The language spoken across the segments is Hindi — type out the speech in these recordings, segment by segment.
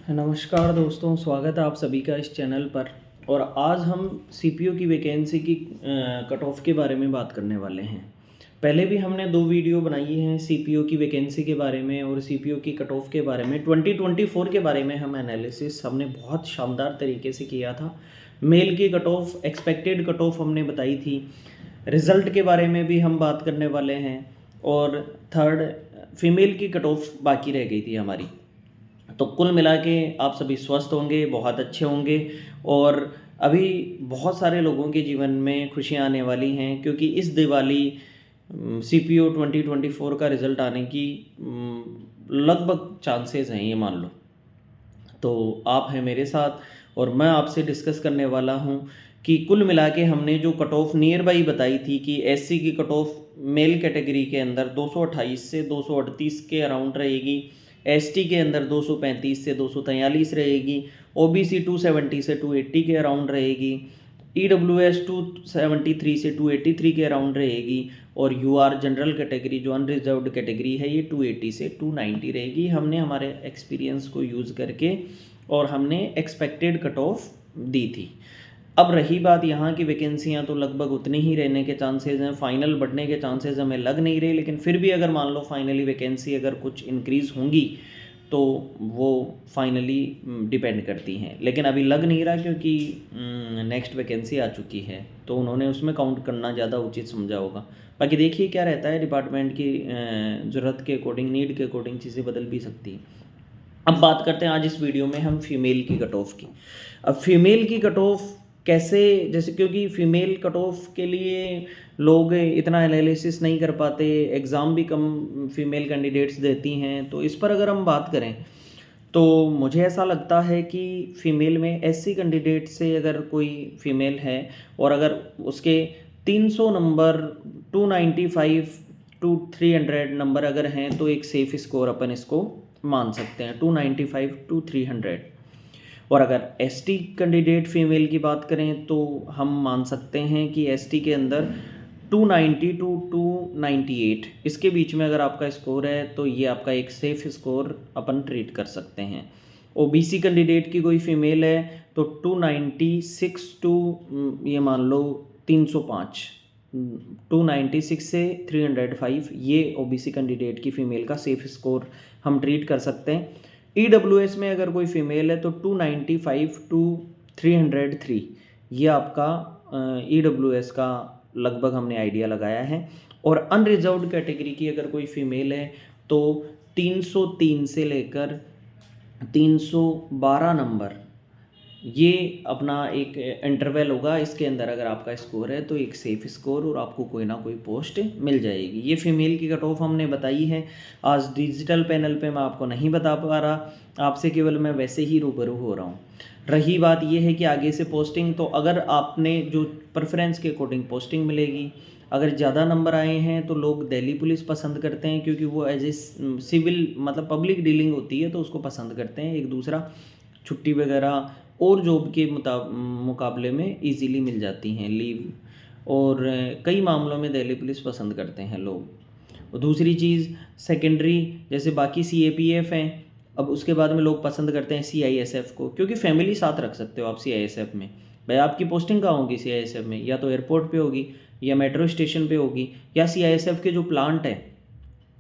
नमस्कार दोस्तों, स्वागत है आप सभी का इस चैनल पर। और आज हम सीपीयू की वैकेंसी की कट ऑफ के बारे में बात करने वाले हैं। पहले भी हमने 2 वीडियो बनाई हैं सीपीयू की वैकेंसी के बारे में और सीपीयू की कट ऑफ के बारे में। 2024 के बारे में हम एनालिसिस हमने बहुत शानदार तरीके से किया था। मेल की cut off, expected cut off हमने बताई थी। रिज़ल्ट के बारे में भी हम बात करने वाले हैं। और थर्ड, फीमेल की कट ऑफ बाकी रह गई थी हमारी। तो कुल मिला के आप सभी स्वस्थ होंगे, बहुत अच्छे होंगे। और अभी बहुत सारे लोगों के जीवन में खुशियाँ आने वाली हैं, क्योंकि इस दिवाली सीपीयू 2024 का रिज़ल्ट आने की लगभग चांसेस हैं, ये मान लो। तो आप हैं मेरे साथ और मैं आपसे डिस्कस करने वाला हूँ कि कुल मिला के हमने जो कट ऑफ नियर बाई बताई थी कि एससी की कट ऑफ मेल कैटेगरी के अंदर 228 से 238 के अराउंड रहेगी, एसटी के अंदर 235 से 243 रहेगी, ओबीसी 270 से 280 के अराउंड रहेगी, ईडब्ल्यूएस 273 से 283 के अराउंड रहेगी, और यूआर जनरल कैटेगरी जो अनरिजर्व्ड कैटेगरी है ये 280 से 290 रहेगी। हमने हमारे एक्सपीरियंस को यूज़ करके और हमने एक्सपेक्टेड कट ऑफ दी थी। अब रही बात यहाँ की वैकेंसियाँ, तो लगभग उतनी ही रहने के चांसेस हैं। फाइनल बढ़ने के चांसेस हमें लग नहीं रहे, लेकिन फिर भी अगर मान लो फाइनली वैकेंसी अगर कुछ इंक्रीज़ होंगी तो वो फाइनली डिपेंड करती हैं। लेकिन अभी लग नहीं रहा, क्योंकि नेक्स्ट वैकेंसी आ चुकी है तो उन्होंने उसमें काउंट करना ज़्यादा उचित समझा होगा। बाकी देखिए क्या रहता है, डिपार्टमेंट की ज़रूरत के अकॉर्डिंग, नीड के अकॉर्डिंग चीज़ें बदल भी सकती हैं। अब बात करते हैं आज इस वीडियो में हम फीमेल की कट ऑफ की। अब फीमेल की कट ऑफ कैसे, जैसे क्योंकि फ़ीमेल कट ऑफ के लिए लोग इतना एनालिसिस नहीं कर पाते, एग्ज़ाम भी कम फ़ीमेल कैंडिडेट्स देती हैं, तो इस पर अगर हम बात करें तो मुझे ऐसा लगता है कि फ़ीमेल में एससी कैंडिडेट से अगर कोई फ़ीमेल है और अगर उसके 300 नंबर 295 टू 300 नंबर अगर हैं तो एक सेफ़ स्कोर अपन इसको मान सकते हैं, 295 टू 300। और अगर एसटी कैंडिडेट फीमेल की बात करें तो हम मान सकते हैं कि एसटी के अंदर 290 टू 298 इसके बीच में अगर आपका स्कोर है तो ये आपका एक सेफ स्कोर अपन ट्रीट कर सकते हैं। ओबीसी कैंडिडेट की कोई फीमेल है तो 296 टू ये मान लो 305, 296 से 305 ये ओबीसी कैंडिडेट की फ़ीमेल का सेफ स्कोर हम ट्रीट कर सकते हैं। ईडब्ल्यूएस में अगर कोई फीमेल है तो 295 टू 303 ये आपका ईडब्ल्यूएस का लगभग हमने आइडिया लगाया है। और अनरिजर्व्ड कैटेगरी की अगर कोई फीमेल है तो 303 से लेकर 312 नंबर ये अपना एक इंटरवल होगा। इसके अंदर अगर आपका स्कोर है तो एक सेफ स्कोर और आपको कोई ना कोई पोस्ट मिल जाएगी। ये फीमेल की कट ऑफ हमने बताई है। आज डिजिटल पैनल पे मैं आपको नहीं बता पा रहा, आपसे केवल मैं वैसे ही रूबरू हो रहा हूँ। रही बात ये है कि आगे से पोस्टिंग, तो अगर आपने जो प्रेफरेंस के अकॉर्डिंग पोस्टिंग मिलेगी। अगर ज़्यादा नंबर आए हैं तो लोग दिल्ली पुलिस पसंद करते हैं, क्योंकि वो एज ए सिविल मतलब पब्लिक डीलिंग होती है तो उसको पसंद करते हैं। एक दूसरा छुट्टी वगैरह और जॉब के मुकाबले में इजीली मिल जाती हैं लीव, और कई मामलों में दिल्ली पुलिस पसंद करते हैं लोग। और दूसरी चीज़ सेकेंडरी, जैसे बाकी सीएपीएफ हैं, अब उसके बाद में लोग पसंद करते हैं सीआईएसएफ को, क्योंकि फैमिली साथ रख सकते हो आप सीआईएसएफ में। भाई आपकी पोस्टिंग कहाँ होगी सीआईएसएफ में, या तो एयरपोर्ट पे होगी या मेट्रो स्टेशन पे होगी या सीआईएसएफ के जो प्लांट है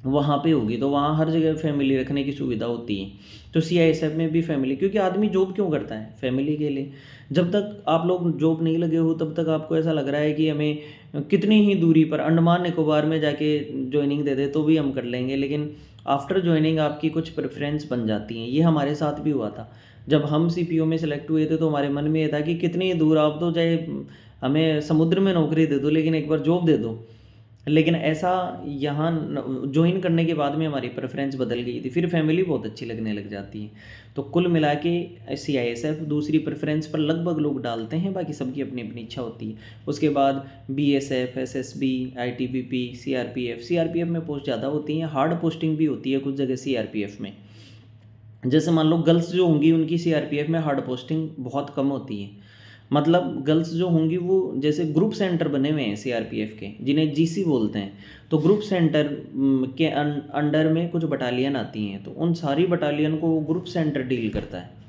वहाँ पे होगी, तो वहाँ हर जगह फैमिली रखने की सुविधा होती है। तो सीआईएसएफ में भी फैमिली, क्योंकि आदमी जॉब क्यों करता है, फैमिली के लिए। जब तक आप लोग जॉब नहीं लगे हो तब तक आपको ऐसा लग रहा है कि हमें कितनी ही दूरी पर अंडमान निकोबार में जाके ज्वाइनिंग दे दे तो भी हम कर लेंगे, लेकिन आफ्टर ज्वाइनिंग आपकी कुछ प्रेफरेंस बन जाती हैं। ये हमारे साथ भी हुआ था। जब हम सीपीओ में सेलेक्ट हुए थे तो हमारे मन में ये था कि कितनी दूर आप तो चाहे हमें समुद्र में नौकरी दे दो लेकिन एक बार जॉब दे दो। लेकिन ऐसा यहाँ ज्वाइन करने के बाद में हमारी प्रेफरेंस बदल गई थी, फिर फैमिली बहुत अच्छी लगने लग जाती है। तो कुल मिला के सीआईएसएफ दूसरी प्रेफरेंस पर लगभग लोग डालते हैं, बाकी सबकी अपनी अपनी इच्छा होती है। उसके बाद बीएसएफ, एसएसबी, आईटीबीपी, सीआरपीएफ में पोस्ट ज़्यादा होती हैं। हार्ड पोस्टिंग भी होती है कुछ जगह सीआरपीएफ में। जैसे मान लो गर्ल्स जो होंगी उनकी सीआरपीएफ में हार्ड पोस्टिंग बहुत कम होती है। मतलब गर्ल्स जो होंगी वो जैसे ग्रुप सेंटर बने हुए हैं सीआरपीएफ के, जिन्हें जीसी बोलते हैं। तो ग्रुप सेंटर के अंडर में कुछ बटालियन आती हैं, तो उन सारी बटालियन को वो ग्रुप सेंटर डील करता है।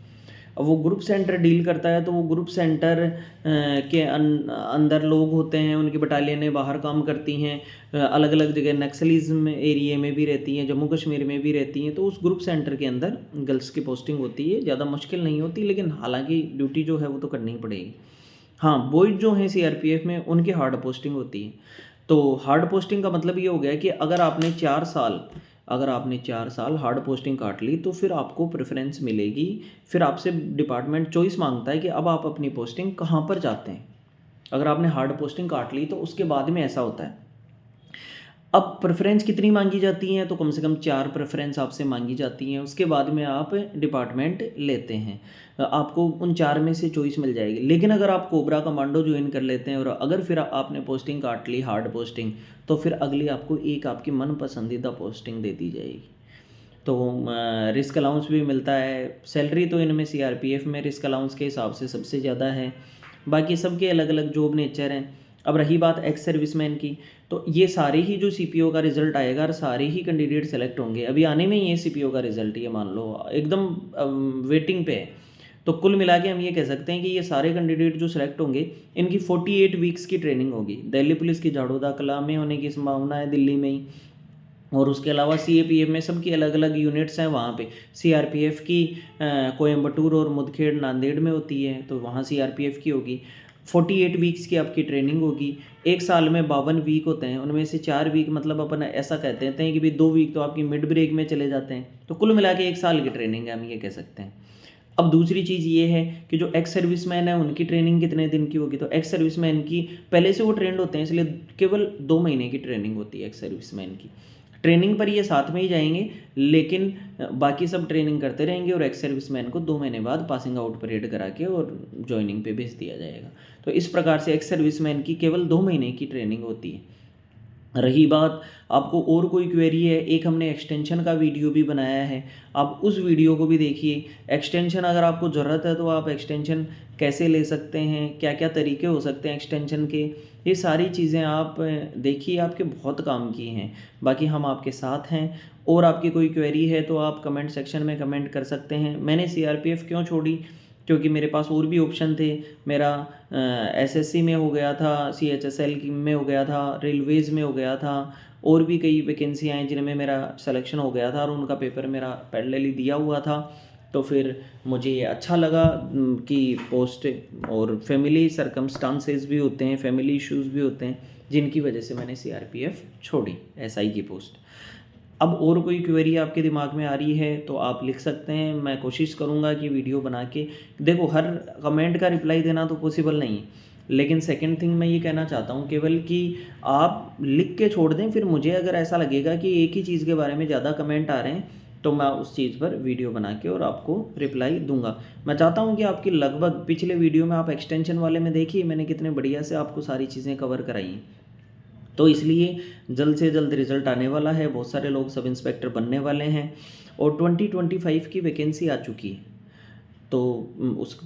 अब वो ग्रुप सेंटर डील करता है तो वो ग्रुप सेंटर के अंदर लोग होते हैं, उनकी बटालियनें बाहर काम करती हैं, अलग अलग जगह नक्सलिज्म एरिया में भी रहती हैं, जम्मू कश्मीर में भी रहती हैं। तो उस ग्रुप सेंटर के अंदर गर्ल्स की पोस्टिंग होती है, ज़्यादा मुश्किल नहीं होती, लेकिन हालांकि ड्यूटी जो है वो तो करनी ही पड़ेगी। हाँ, बॉयज़ जो हैं सीआरपीएफ में उनकी हार्ड पोस्टिंग होती है। तो हार्ड पोस्टिंग का मतलब ये हो गया कि अगर आपने 4 साल हार्ड पोस्टिंग काट ली तो फिर आपको प्रेफरेंस मिलेगी। फिर आपसे डिपार्टमेंट चॉइस मांगता है कि अब आप अपनी पोस्टिंग कहाँ पर चाहते हैं। अगर आपने हार्ड पोस्टिंग काट ली तो उसके बाद में ऐसा होता है, अब प्रेफरेंस कितनी मांगी जाती हैं, तो कम से कम 4 प्रेफरेंस आपसे मांगी जाती हैं। उसके बाद में आप डिपार्टमेंट लेते हैं, आपको उन 4 में से चॉइस मिल जाएगी। लेकिन अगर आप कोबरा कमांडो ज्वाइन कर लेते हैं और अगर फिर आपने पोस्टिंग काट ली हार्ड पोस्टिंग, तो फिर अगली आपको एक आपकी मन पसंदीदा पोस्टिंग दे दी जाएगी। तो रिस्क अलाउंस भी मिलता है। सैलरी तो इनमें सीआरपीएफ में रिस्क अलाउंस के हिसाब से सबसे ज़्यादा है, बाकी सबके अलग अलग जॉब नेचर हैं। अब रही बात एक्स सर्विसमैन की, तो ये सारे ही जो सीपीओ का रिज़ल्ट आएगा और सारे ही कैंडिडेट सेलेक्ट होंगे। अभी आने में ही ये सीपीओ का रिज़ल्ट, ये मान लो एकदम वेटिंग पे है। तो कुल मिला के हम ये कह सकते हैं कि ये सारे कैंडिडेट जो सिलेक्ट होंगे, इनकी 48 वीक्स की ट्रेनिंग होगी। दिल्ली पुलिस की झाड़ोदा कला में होने की संभावना है, दिल्ली में ही। और उसके अलावा सीएपीएफ में सबकी अलग अलग यूनिट्स हैं वहाँ पे। सीआरपीएफ की कोयम्बटूर और मुदखेड़ नांदेड़ में होती है, तो वहाँ सीआरपीएफ की होगी। 48 वीक्स की आपकी ट्रेनिंग होगी। एक साल में 52 वीक होते हैं, उनमें से 4 वीक मतलब अपन ऐसा कहते हैं कि भाई 2 वीक तो आपकी मिड ब्रेक में चले जाते हैं। तो कुल मिला के 1 साल की ट्रेनिंग है, हम ये कह सकते हैं। अब दूसरी चीज़ ये है कि जो एक्स सर्विसमैन है उनकी ट्रेनिंग कितने दिन की होगी, तो एक्स सर्विसमैन की पहले से वो ट्रेंड होते हैं, इसलिए केवल 2 महीने की ट्रेनिंग होती है एक्स सर्विसमैन की। ट्रेनिंग पर ये साथ में ही जाएंगे, लेकिन बाकी सब ट्रेनिंग करते रहेंगे और एक्स सर्विसमैन को 2 महीने बाद पासिंग आउट परेड करा के और ज्वाइनिंग पे भेज दिया जाएगा। तो इस प्रकार से एक्स सर्विसमैन की केवल 2 महीने की ट्रेनिंग होती है। रही बात आपको और कोई क्वेरी है, एक हमने एक्सटेंशन का वीडियो भी बनाया है, आप उस वीडियो को भी देखिए। एक्सटेंशन अगर आपको ज़रूरत है तो आप एक्सटेंशन कैसे ले सकते हैं, क्या क्या तरीके हो सकते हैं एक्सटेंशन के, ये सारी चीज़ें आप देखिए, आपके बहुत काम की हैं। बाकी हम आपके साथ हैं, और आपकी कोई क्वेरी है तो आप कमेंट सेक्शन में कमेंट कर सकते हैं। मैंने सीआरपीएफ क्यों छोड़ी, क्योंकि मेरे पास और भी ऑप्शन थे। मेरा एसएससी में हो गया था, सीएचएसएल में हो गया था, रेलवेज़ में हो गया था, और भी कई वैकेंसियाँ हैं जिनमें मेरा सिलेक्शन हो गया था और उनका पेपर मेरा पैरेलली दिया हुआ था। तो फिर मुझे ये अच्छा लगा कि पोस्ट और फैमिली सर्कमस्टांसेस भी होते हैं, फैमिली इश्यूज़ भी होते हैं, जिनकी वजह से मैंने सीआरपीएफ छोड़ी, एसआई की पोस्ट। अब और कोई क्वेरी आपके दिमाग में आ रही है तो आप लिख सकते हैं, मैं कोशिश करूँगा कि वीडियो बना के, देखो हर कमेंट का रिप्लाई देना तो पॉसिबल नहीं, लेकिन सेकंड थिंग मैं ये कहना चाहता हूँ केवल कि आप लिख के छोड़ दें। फिर मुझे अगर ऐसा लगेगा कि एक ही चीज़ के बारे में ज़्यादा कमेंट आ रहे हैं तो मैं उस चीज़ पर वीडियो बना के और आपको रिप्लाई दूंगा। मैं चाहता हूँ कि आपकी लगभग पिछले वीडियो में आप एक्सटेंशन वाले में देखिए मैंने कितने बढ़िया से आपको सारी चीज़ें कवर कराई हैं। तो इसलिए जल्द से जल्द रिज़ल्ट आने वाला है, बहुत सारे लोग सब इंस्पेक्टर बनने वाले हैं और 2025 की वैकेंसी आ चुकी है, तो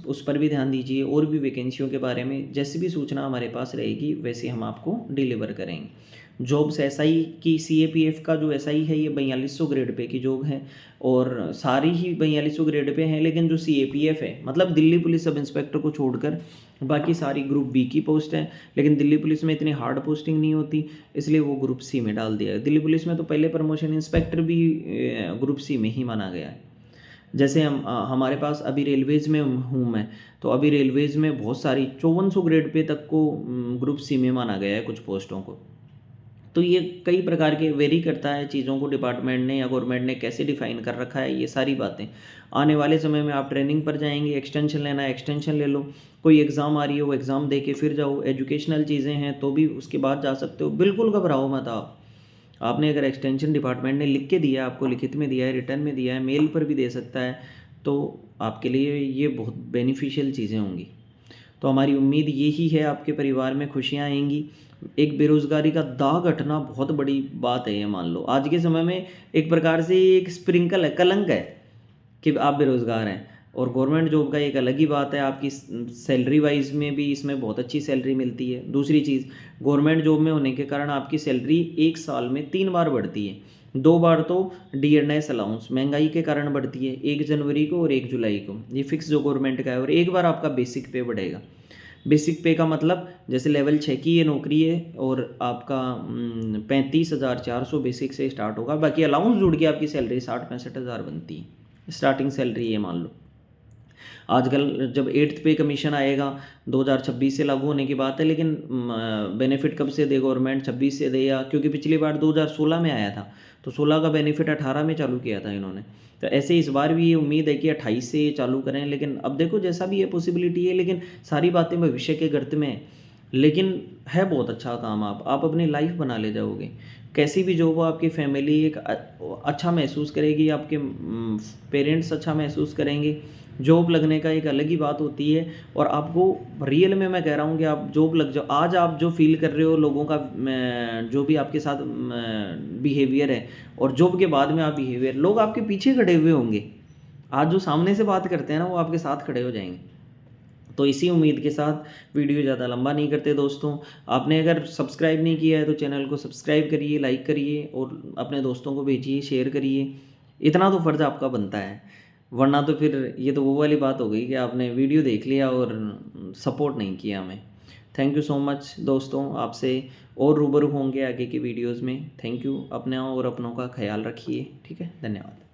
उस पर भी ध्यान दीजिए। और भी वैकेंसियों के बारे में जैसी भी सूचना हमारे पास रहेगी वैसे हम आपको डिलीवर करेंगे। जॉब्स एसआई की सीएपीएफ का जो एसआई है ये 4200 ग्रेड पे की जॉब है, और सारी ही 4200 ग्रेड पे हैं, लेकिन जो सीएपीएफ है मतलब दिल्ली पुलिस सब इंस्पेक्टर को छोड़कर बाकी सारी ग्रुप बी की पोस्ट है। लेकिन दिल्ली पुलिस में इतनी हार्ड पोस्टिंग नहीं होती, इसलिए वो ग्रुप सी में डाल दिया है। दिल्ली पुलिस में तो पहले प्रमोशन इंस्पेक्टर भी ग्रुप सी में ही माना गया है। जैसे हमारे पास अभी रेलवेज़ में हूँ मैं, तो अभी रेलवेज़ में बहुत सारी 5400 ग्रेड पे तक को ग्रुप सी में माना गया है कुछ पोस्टों को। तो ये कई प्रकार के वेरी करता है चीज़ों को, डिपार्टमेंट ने या गवर्नमेंट ने कैसे डिफ़ाइन कर रखा है, ये सारी बातें आने वाले समय में आप ट्रेनिंग पर जाएंगे। एक्सटेंशन लेना है एक्सटेंशन ले लो, कोई एग्ज़ाम आ रही है वो एग्ज़ाम दे के फिर जाओ, एजुकेशनल चीज़ें हैं तो भी उसके बाद जा सकते हो। बिल्कुल घबराओ मत आप। आपने अगर एक्सटेंशन डिपार्टमेंट ने लिख के दिया, आपको लिखित में दिया है, रिटर्न में दिया है, मेल पर भी दे सकता है, तो आपके लिए ये बहुत बेनिफिशियल चीज़ें होंगी। तो हमारी उम्मीद यही है आपके परिवार में खुशियाँ आएंगी। एक बेरोज़गारी का दाग हटना बहुत बड़ी बात है, ये मान लो आज के समय में एक प्रकार से एक स्प्रिंकल है, कलंक है कि आप बेरोज़गार हैं। और गवर्नमेंट जॉब का एक अलग ही बात है, आपकी सैलरी वाइज में भी इसमें बहुत अच्छी सैलरी मिलती है। दूसरी चीज़, गवर्नमेंट जॉब में होने के कारण आपकी सैलरी एक साल में 3 बार बढ़ती है। 2 बार तो डियरनेस अलाउंस महंगाई के कारण बढ़ती है, 1 जनवरी को और 1 जुलाई को, ये फिक्स जो गवर्नमेंट का है। और एक बार आपका बेसिक पे बढ़ेगा। बेसिक पे का मतलब जैसे लेवल 6 की ये नौकरी है और आपका 35,400 बेसिक से स्टार्ट होगा, बाकी अलाउंस जुड़ के आपकी सैलरी 60-65 हज़ार बनती है, स्टार्टिंग सैलरी ये मान लो। आजकल जब 8th पे कमीशन आएगा 2026 से लागू होने की बात है, लेकिन बेनिफिट कब से दे गवर्नमेंट, 26 से दे, या क्योंकि पिछली बार 2016 में आया था, तो 16 का बेनिफिट 18 में चालू किया था इन्होंने। तो ऐसे इस बार भी ये उम्मीद है कि 28 से ये चालू करें, लेकिन अब देखो जैसा भी ये पॉसिबिलिटी है, लेकिन सारी बातें भविष्य के गर्त में है। लेकिन है बहुत अच्छा काम, आप अपनी लाइफ बना ले जाओगे। कैसी भी जॉब हो, आपकी फैमिली एक अच्छा महसूस करेगी, आपके पेरेंट्स अच्छा महसूस करेंगे। जॉब लगने का एक अलग ही बात होती है, और आपको रियल में मैं कह रहा हूँ कि आप जॉब लग जाओ। आज आप जो फील कर रहे हो लोगों का, जो भी आपके साथ बिहेवियर है, और जॉब के बाद में आप बिहेवियर, लोग आपके पीछे खड़े हुए होंगे। आज जो सामने से बात करते हैं ना, वो आपके साथ खड़े हो जाएंगे। तो इसी उम्मीद के साथ वीडियो ज़्यादा लंबा नहीं करते दोस्तों। आपने अगर सब्सक्राइब नहीं किया है तो चैनल को सब्सक्राइब करिए, लाइक करिए और अपने दोस्तों को भेजिए, शेयर करिए। इतना तो फ़र्ज़ आपका बनता है, वरना तो फिर ये तो वो वाली बात हो गई कि आपने वीडियो देख लिया और सपोर्ट नहीं किया हमें। थैंक यू सो मच दोस्तों, आपसे और रूबरू होंगे आगे की वीडियोज़ में। थैंक यू, अपने और अपनों का ख्याल रखिए। ठीक है, धन्यवाद।